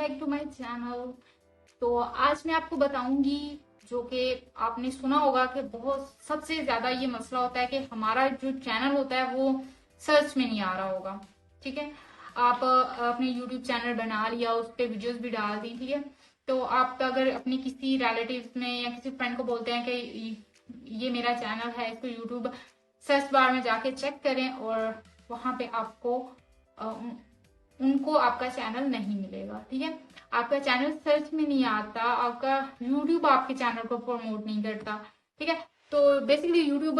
Back to my channel. तो आज मैं आपको बताऊंगी जो कि आपने सुना होगा कि बहुत सबसे ज्यादा ये मसला होता है कि हमारा जो चैनल होता है वो सर्च में नहीं आ रहा होगा। ठीक है, आप अपने यूट्यूब चैनल बना लिया, उस पर वीडियोस भी डाल दी, ठीक है। तो आप अगर अपने किसी रिलेटिव्स में या किसी फ्रेंड को बोलते हैं कि ये मेरा चैनल है, इसको यूट्यूब सर्च बार में जाके चेक करें, और वहां पे आपको उनको आपका चैनल नहीं मिलेगा। ठीक है, आपका चैनल सर्च में नहीं आता, आपका यूट्यूब आपके चैनल को प्रमोट नहीं करता। ठीक है, तो बेसिकली यूट्यूब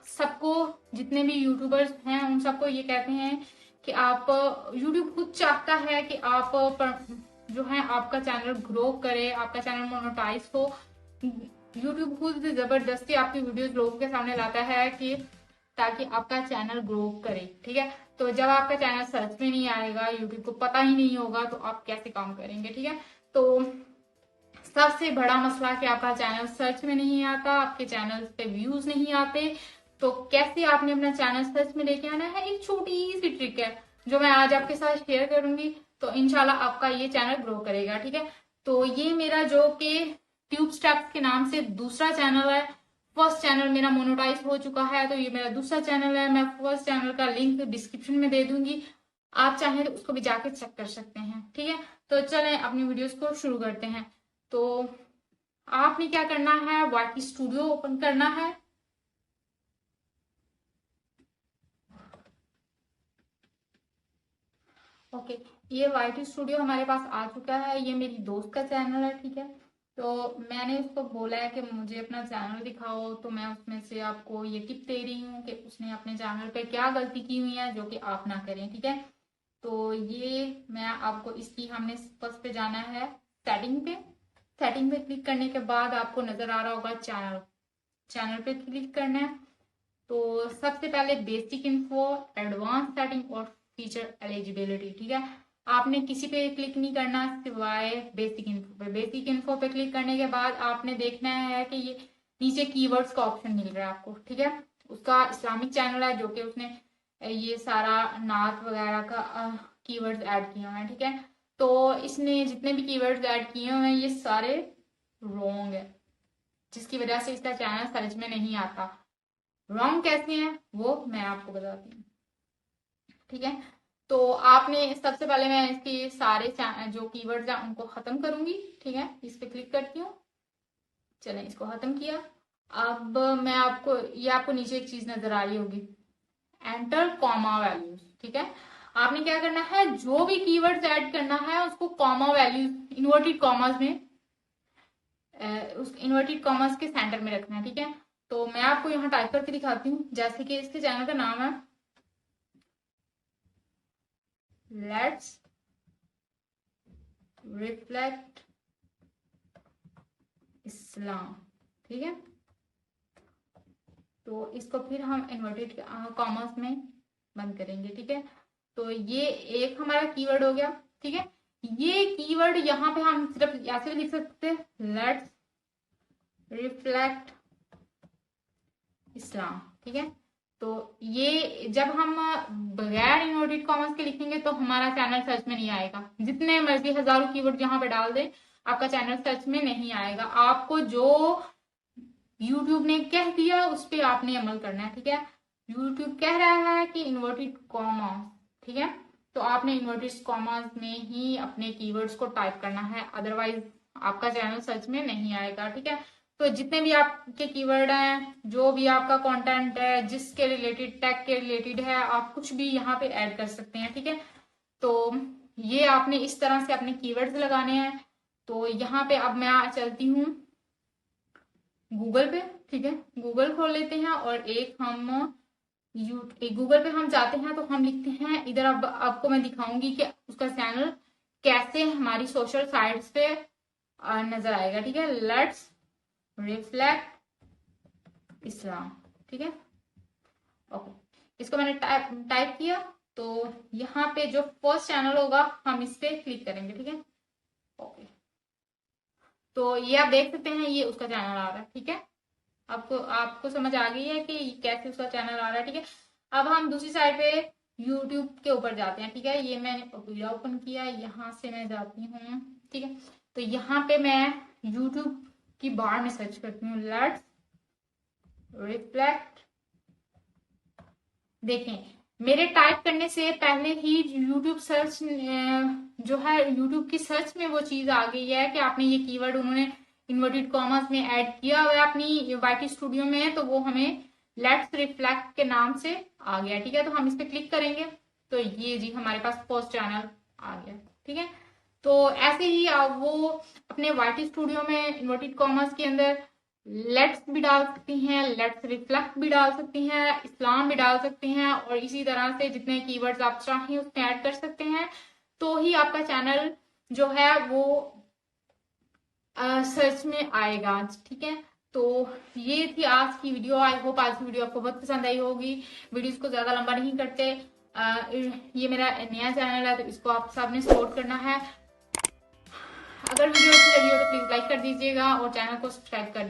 सबको, जितने भी यूट्यूबर्स हैं उन सबको ये कहते हैं कि आप, यूट्यूब खुद चाहता है कि आप जो है आपका चैनल ग्रो करे, आपका चैनल मोनेटाइज हो। यूट्यूब खुद जबरदस्ती आपकी वीडियोस लोगों के सामने लाता है कि ताकि आपका चैनल ग्रो करे। ठीक है, तो जब आपका चैनल सर्च में नहीं आएगा, यूट्यूब को पता ही नहीं होगा, तो आप कैसे काम करेंगे। ठीक है, तो सबसे बड़ा मसला कि आपका चैनल सर्च में नहीं आता, आपके चैनल पे व्यूज नहीं आते। तो कैसे आपने अपना चैनल सर्च में लेके आना है, एक छोटी सी ट्रिक है जो मैं आज आपके साथ शेयर करूंगी। तो इंशाल्लाह आपका ये चैनल ग्रो करेगा। ठीक है, तो ये मेरा जो कि ट्यूब स्टेप्स के नाम से दूसरा चैनल है। फर्स्ट चैनल मेरा मोनेटाइज हो चुका है, तो ये मेरा दूसरा चैनल है। मैं फर्स्ट चैनल का लिंक डिस्क्रिप्शन में दे दूंगी, आप चाहें तो उसको भी जाके चेक कर सकते हैं। ठीक है, तो चलें अपनी वीडियोस को शुरू करते हैं। तो आपने क्या करना है, वाईटी स्टूडियो ओपन करना है। ओके, ये वाईटी स्टूडियो हमारे पास आ चुका है। ये मेरी दोस्त का चैनल है। ठीक है, तो मैंने उसको बोला है कि मुझे अपना चैनल दिखाओ, तो मैं उसमें से आपको ये टिप दे रही हूँ कि उसने अपने चैनल पे क्या गलती की हुई है जो कि आप ना करें। ठीक है, तो ये मैं आपको इसकी, हमने फर्स्ट पे जाना है सेटिंग पे। सेटिंग पे क्लिक करने के बाद आपको नजर आ रहा होगा चैनल, चैनल पे क्लिक करना है। तो सबसे पहले बेसिक इन्फो, एडवांस सेटिंग और फीचर एलिजिबिलिटी। ठीक है, आपने किसी पे क्लिक नहीं करना सिवाय बेसिक इन्फो पे। बेसिक इन्फो पे क्लिक करने के बाद आपने देखना है कि ये नीचे कीवर्ड्स का ऑप्शन मिल रहा है आपको। ठीक है, उसका इस्लामिक चैनल है जो कि उसने ये सारा नात वगैरह का कीवर्ड्स ऐड किए हुए हैं। ठीक है, तो इसने जितने भी कीवर्ड्स ऐड किए हुए हैं ये सारे रॉन्ग है, जिसकी वजह से इसका चैनल सर्च में नहीं आता। रॉन्ग कैसे हैं वो मैं आपको बताती हूँ। ठीक है, तो आपने सबसे पहले, मैं इसके सारे जो कीवर्ड्स हैं उनको खत्म करूंगी। ठीक है, इस पे क्लिक करती हूँ। चलें, इसको खत्म किया। अब मैं आपको, ये आपको नीचे एक चीज नजर आ रही होगी, एंटर कॉमा वैल्यूज। ठीक है, आपने क्या करना है, जो भी कीवर्ड्स ऐड करना है उसको कॉमा वैल्यूज, इन्वर्टेड कॉमास में, उस इन्वर्टेड कॉमर्स के सेंटर में रखना है। ठीक है, तो मैं आपको यहाँ टाइप करके दिखाती हूँ। जैसे कि इसके चैनल का नाम है लेट्स रिफ्लेक्ट इस्लाम। ठीक है, तो इसको फिर हम इन्वर्टेड कॉमर्स में बंद करेंगे। ठीक है, तो ये एक हमारा कीवर्ड हो गया। ठीक है, ये कीवर्ड यहाँ पे हम सिर्फ ऐसे भी लिख सकते हैं, लेट्स रिफ्लेक्ट इस्लाम। ठीक है, तो ये जब हम बगैर इन्वर्टेड कॉमर्स के लिखेंगे तो हमारा चैनल सर्च में नहीं आएगा। जितने मर्जी हजारों कीवर्ड यहाँ पे डाल दे, आपका चैनल सर्च में नहीं आएगा। आपको जो यूट्यूब ने कह दिया उस पर आपने अमल करना है। ठीक है, यूट्यूब कह रहा है कि इन्वर्टेड कॉमर्स, ठीक है, तो आपने इन्वर्टेड कॉमर्स में ही अपने कीवर्ड्स को टाइप करना है, अदरवाइज आपका चैनल सर्च में नहीं आएगा। ठीक है, तो जितने भी आपके कीवर्ड हैं, जो भी आपका कंटेंट है, जिसके रिलेटेड, टैग के रिलेटेड है, आप कुछ भी यहाँ पे ऐड कर सकते हैं। ठीक है, तो ये आपने इस तरह से अपने कीवर्ड्स लगाने हैं। तो यहाँ पे अब मैं चलती हूँ गूगल पे। ठीक है, गूगल खोल लेते हैं और एक हम गूगल पे हम जाते हैं, तो हम लिखते हैं इधर। अब आपको मैं दिखाऊंगी कि उसका चैनल कैसे हमारी सोशल साइट्स पे नजर आएगा। ठीक है, लेट्स रिफ्लेक्ट इस्लाम। ठीक है, ओके, इसको मैंने टाइप किया। तो यहाँ पे जो फर्स्ट चैनल होगा हम इस पे क्लिक करेंगे। ठीक है, ओके, तो ये आप देख सकते हैं, ये उसका चैनल आ रहा है। ठीक है, आपको आपको समझ आ गई है कि कैसे उसका चैनल आ रहा है। ठीक है, अब हम दूसरी साइड पे यूट्यूब के ऊपर जाते हैं। ठीक है, ये मैंने पपीला ओपन किया, यहाँ से मैं जाती हूँ। ठीक है, तो यहाँ पे मैं यूट्यूब की बार में सर्च करती हूँ लेट्स रिफ्लेक्ट। देखें, मेरे टाइप करने से पहले ही यूट्यूब सर्च जो है, यूट्यूब की सर्च में वो चीज आ गई है कि आपने ये कीवर्ड उन्होंने इन्वर्टेड कॉमर्स में ऐड किया हुआ है अपनी वाईटी स्टूडियो में, तो वो हमें लेट्स रिफ्लेक्ट के नाम से आ गया। ठीक है, तो हम इस पे क्लिक करेंगे तो ये जी हमारे पास फर्स्ट चैनल आ गया। ठीक है, तो ऐसे ही वो अपने वाईटी स्टूडियो में इन्वर्टेड कॉमर्स के अंदर लेट्स भी डाल सकती हैं, लेट्स रिफ्लेक्ट भी डाल सकती हैं, इस्लाम भी डाल सकती हैं, और इसी तरह से जितने कीवर्ड्स आप चाहें उसमें ऐड कर सकते हैं, तो ही आपका चैनल जो है वो सर्च में आएगा। ठीक है, तो ये थी आज की वीडियो। आई होप आज की वीडियो आपको बहुत पसंद आई होगी। वीडियोस को ज्यादा लंबा नहीं करते। ये मेरा नया चैनल है तो इसको आप सबने सपोर्ट करना है। अगर वीडियो अच्छी लगी हो तो प्लीज लाइक कर दीजिएगा और चैनल को सब्सक्राइब कर दीजिए।